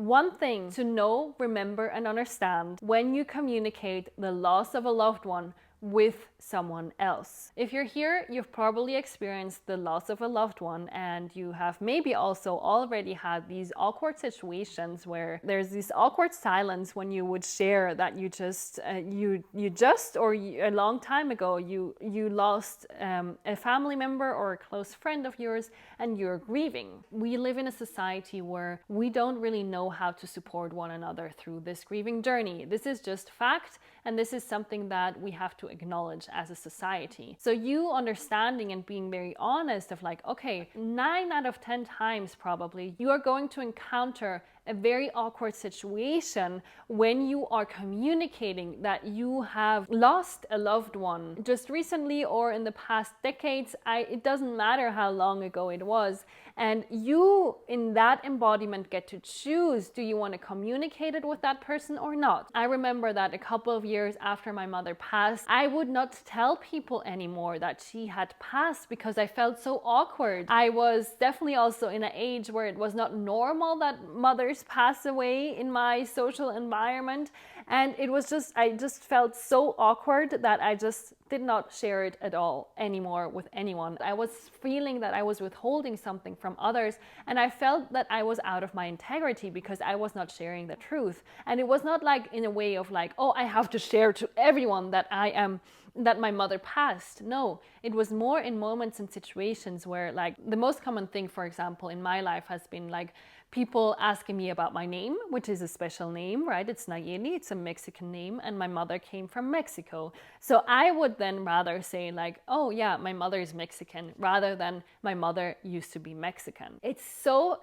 one thing to know, remember, and understand when you communicate the loss of a loved one with someone else. If you're here, you've probably experienced the loss of a loved one, and you have maybe also already had these awkward situations where there's this awkward silence when you would share that you just a long time ago you lost a family member or a close friend of yours, and you're grieving. We live in a society where we don't really know how to support one another through this grieving journey. This is just fact, and this is something that we have to acknowledge as a society. So you understanding and being very honest of like, okay, 9 out of 10 times probably you are going to encounter a very awkward situation when you are communicating that you have lost a loved one just recently or in the past decades. It doesn't matter how long ago it was. And you, in that embodiment, get to choose, do you want to communicate it with that person or not? I remember that a couple of years after my mother passed, I would not tell people anymore that she had passed because I felt so awkward. I was definitely also in an age where it was not normal that mothers pass away in my social environment, and it was just, I just felt so awkward that I just did not share it at all anymore with anyone. I was feeling that I was withholding something from others, and I felt that I was out of my integrity because I was not sharing the truth. And it was not like in a way of like, oh, I have to share to everyone that that my mother passed. No, it was more in moments and situations where, like, the most common thing, for example, in my life has been like people asking me about my name, which is a special name, right? It's Nayeli, it's a Mexican name, and my mother came from Mexico. So I would then rather say like, oh yeah, my mother is Mexican, rather than my mother used to be Mexican. It's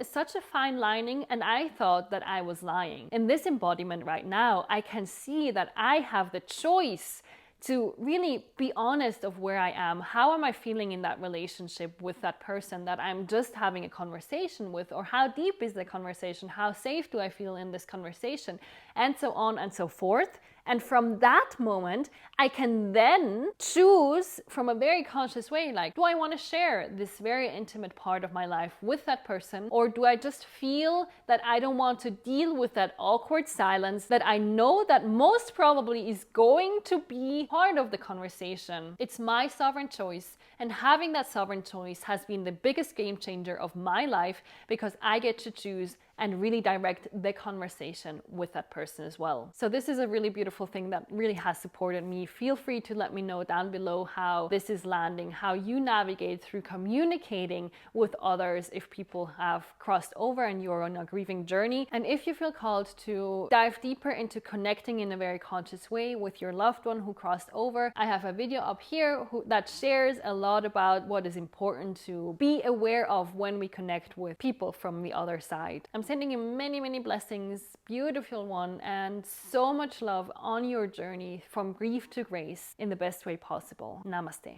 such a fine lining, and I thought that I was lying. In this embodiment right now, I can see that I have the choice to really be honest of where I am. How am I feeling in that relationship with that person that I'm just having a conversation with? Or how deep is the conversation? How safe do I feel in this conversation? And so on and so forth. And from that moment, I can then choose from a very conscious way, like, do I want to share this very intimate part of my life with that person? Or do I just feel that I don't want to deal with that awkward silence that I know that most probably is going to be part of the conversation? It's my sovereign choice. And having that sovereign choice has been the biggest game changer of my life, because I get to choose and really direct the conversation with that person as well. So this is a really beautiful thing that really has supported me. Feel free to let me know down below how this is landing, how you navigate through communicating with others if people have crossed over and you're on a grieving journey. And if you feel called to dive deeper into connecting in a very conscious way with your loved one who crossed over, I have a video up here that shares a lot about what is important to be aware of when we connect with people from the other side. I'm sending you many, many blessings, beautiful one, and so much love on your journey from grief to grace in the best way possible. Namaste.